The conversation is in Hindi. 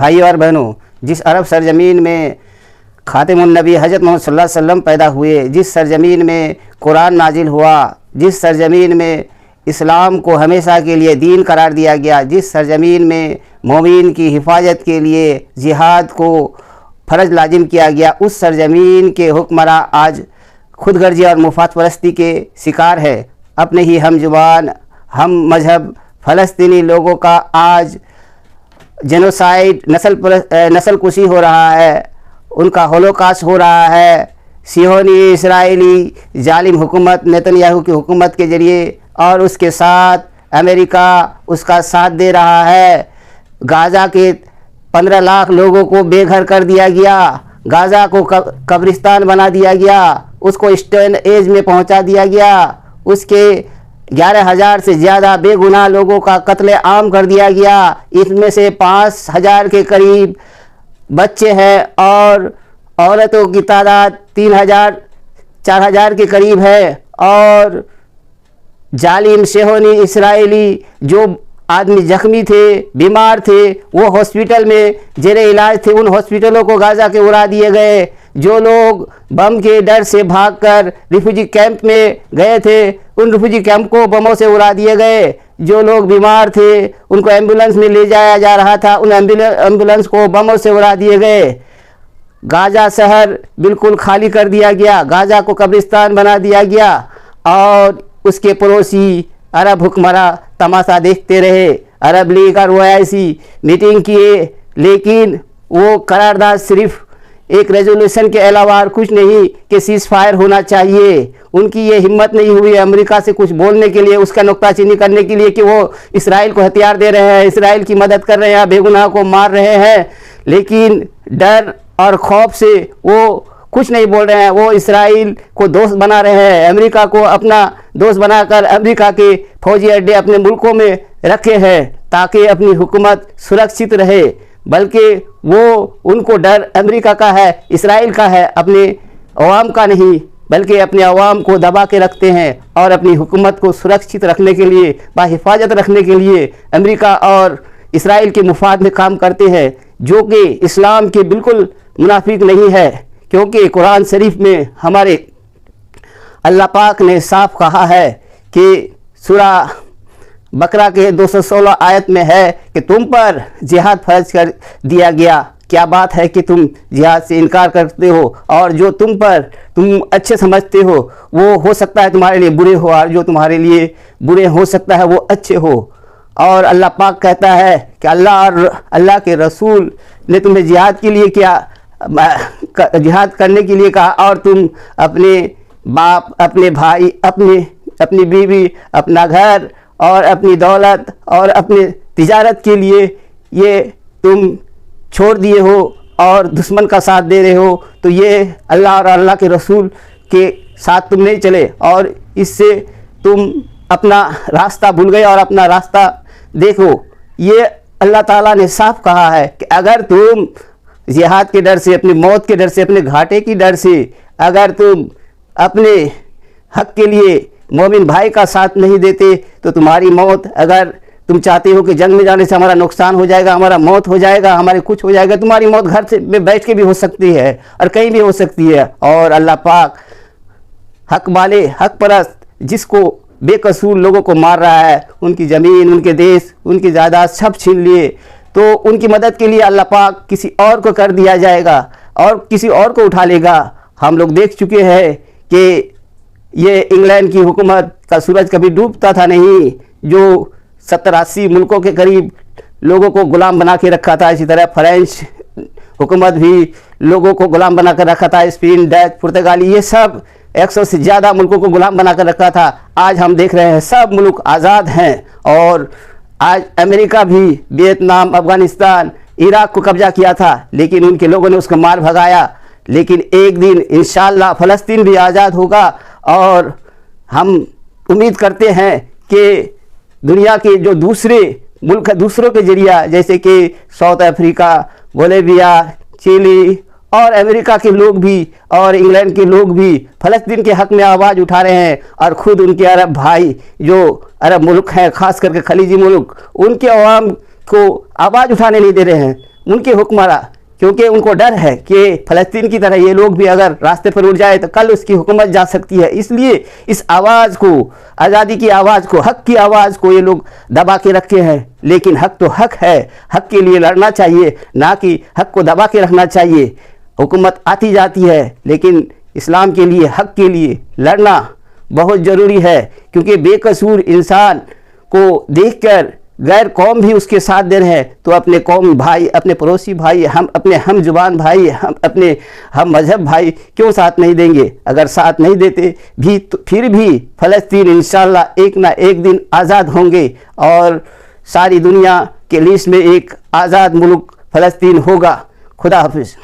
भाई और बहनों, जिस अरब सरजमीन में खातिमुन नबी हज़रत मोहम्मद सल्लल्लाहु अलैहि वसल्लम पैदा हुए, जिस सरजमीन में कुरान नाजिल हुआ, जिस सरजमीन में इस्लाम को हमेशा के लिए दीन करार दिया गया, जिस सरजमीन में मोमिन की हिफाजत के लिए जिहाद को फ़र्ज लाजिम किया गया, उस सरजमीन के हुक्मरां आज खुदगर्जी और मुफाद परस्ती के शिकार है। अपने ही हम जुबान हम मज़हब फ़लस्तीनी लोगों का आज जेनोसाइड नस्ल कुशी हो रहा है, उनका होलोकास्ट हो रहा है। सिहोनी इसराइली जालिम हुकूमत नेतन्याहू की हुकूमत के ज़रिए और उसके साथ अमेरिका उसका साथ दे रहा है। गाज़ा के 15 लाख लोगों को बेघर कर दिया गया, गाज़ा को कब्रिस्तान बना दिया गया, उसको स्टोन एज में पहुंचा दिया गया, उसके 11,000 से ज़्यादा बेगुनाह लोगों का कत्ले आम कर दिया गया। इसमें से 5,000 के करीब बच्चे हैं और औरतों की तादाद 3,000 4,000 के करीब है। और जालिम शेहोनी इसराइली जो आदमी जख्मी थे, बीमार थे, वो हॉस्पिटल में जेरे इलाज थे, उन हॉस्पिटलों को गाज़ा के उड़ा दिए गए। जो लोग बम के डर से भागकर रिफ्यूजी कैंप में गए थे, उन रिफ्यूजी कैंप को बमों से उड़ा दिए गए। जो लोग बीमार थे उनको एम्बुलेंस में ले जाया जा रहा था, उन एम्बुलेंस को बमों से उड़ा दिए गए। गाज़ा शहर बिल्कुल खाली कर दिया गया, गाज़ा को कब्रिस्तान बना दिया गया और उसके पड़ोसी अरब हुक्मरां तमाशा देखते रहे। अरब लीग और OIC मीटिंग किए, लेकिन वो करारदाद सिर्फ एक रेजोल्यूशन के अलावा और कुछ नहीं कि सीज़ फायर होना चाहिए। उनकी ये हिम्मत नहीं हुई अमेरिका से कुछ बोलने के लिए, उसका नुक्ताचीनी करने के लिए कि वो इसराइल को हथियार दे रहे हैं, इसराइल की मदद कर रहे हैं, बेगुनाह को मार रहे हैं। लेकिन डर और खौफ से वो कुछ नहीं बोल रहे हैं। वो इसराइल को दोस्त बना रहे हैं, अमेरिका को अपना दोस्त बनाकर अमेरिका के फौजी अड्डे अपने मुल्कों में रखे हैं ताकि अपनी हुकूमत सुरक्षित रहे। बल्कि वो उनको डर अमेरिका का है, इसराइल का है, अपने अवाम का नहीं, बल्कि अपने अवाम को दबा के रखते हैं और अपनी हुकूमत को सुरक्षित रखने के लिए, बाहिफाजत रखने के लिए अमेरिका और इसराइल के मुफाद में काम करते हैं, जो कि इस्लाम के बिल्कुल मुनाफिक नहीं है। क्योंकि कुरान शरीफ में हमारे अल्लाह पाक ने साफ कहा है कि सूरा बकरा के 216 आयत में है कि तुम पर जिहाद फर्ज कर दिया गया। क्या बात है कि तुम जिहाद से इनकार करते हो और जो तुम अच्छे समझते हो वो हो सकता है तुम्हारे लिए बुरे हो, और जो तुम्हारे लिए बुरे हो सकता है वो अच्छे हो। और अल्लाह पाक कहता है कि अल्लाह और अल्लाह के रसूल ने तुम्हें जिहाद के लिए जिहाद करने के लिए कहा, और तुम अपने बाप, अपने भाई, अपनी बीवी, अपना घर और अपनी दौलत और अपने तिजारत के लिए ये तुम छोड़ दिए हो और दुश्मन का साथ दे रहे हो। तो ये अल्लाह और अल्लाह के रसूल के साथ तुम नहीं चले और इससे तुम अपना रास्ता भूल गए और अपना रास्ता देखो। ये अल्लाह ताला ने साफ कहा है कि अगर तुम जिहाद के डर से, अपनी मौत के डर से, अपने घाटे की डर से अगर तुम अपने हक के लिए मोमिन भाई का साथ नहीं देते तो तुम्हारी मौत, अगर तुम चाहते हो कि जंग में जाने से हमारा नुकसान हो जाएगा, हमारा मौत हो जाएगा, हमारे कुछ हो जाएगा, तुम्हारी मौत घर से में बैठ के भी हो सकती है और कहीं भी हो सकती है। और अल्लाह पाक हक वाले, हक परस्त जिसको बेकसूर लोगों को मार रहा है, उनकी ज़मीन, उनके देश, उनकी जायदाद सब छीन लिए, तो उनकी मदद के लिए अल्लाह पाक किसी और को कर दिया जाएगा और किसी और को उठा लेगा। हम लोग देख चुके हैं कि ये इंग्लैंड की हुकूमत का सूरज कभी डूबता था नहीं, जो 70-80 मुल्कों के करीब लोगों को गुलाम बना के रखा था। इसी तरह फ्रेंच हुकूमत भी लोगों को गुलाम बना कर रखा था, स्पेन, डच, पुर्तगाली, ये सब 100 से ज़्यादा मुल्कों को गुलाम बना कर रखा था। आज हम देख रहे हैं सब मुल्क आज़ाद हैं और आज अमेरिका भी वियतनाम, अफ़गानिस्तान, इराक़ को कब्जा किया था, लेकिन उनके लोगों ने उसको मार भगाया। लेकिन एक दिन इंशाअल्लाह फ़लस्तीन भी आज़ाद होगा और हम उम्मीद करते हैं कि दुनिया के जो दूसरे मुल्क है, दूसरों के जरिया, जैसे कि साउथ अफ्रीका, बोलिविया, चिली और अमेरिका के लोग भी और इंग्लैंड के लोग भी फ़लस्तीन के हक़ में आवाज़ उठा रहे हैं। और ख़ुद उनके अरब भाई जो अरब मुल्क हैं, ख़ास करके खलीजी मुल्क, उनके अवाम को आवाज़ उठाने नहीं दे रहे हैं, उनके हुक्मरान, क्योंकि उनको डर है कि फ़लस्तीन की तरह ये लोग भी अगर रास्ते पर उठ जाए तो कल उसकी हुकूमत जा सकती है। इसलिए इस आवाज़ को, आज़ादी की आवाज़ को, हक़ की आवाज़ को ये लोग दबा के रखे हैं। लेकिन हक़ तो हक़ है, हक़ के लिए लड़ना चाहिए, ना कि हक़ को दबा के रखना चाहिए। हुकूमत आती जाती है, लेकिन इस्लाम के लिए, हक़ के लिए लड़ना बहुत ज़रूरी है, क्योंकि बेकसूर इंसान को देखकर गैर कौम भी उसके साथ दे रहे हैं, तो अपने कौम भाई, अपने पड़ोसी भाई, अपने हम जुबान भाई, अपने हम मज़हब भाई क्यों साथ नहीं देंगे? अगर साथ नहीं देते भी तो फिर भी फ़लस्तीन इंशाअल्लाह एक ना एक दिन आज़ाद होंगे और सारी दुनिया के लिस्ट में एक आज़ाद मुल्क फ़लस्तीन होगा। खुदा हाफिज़।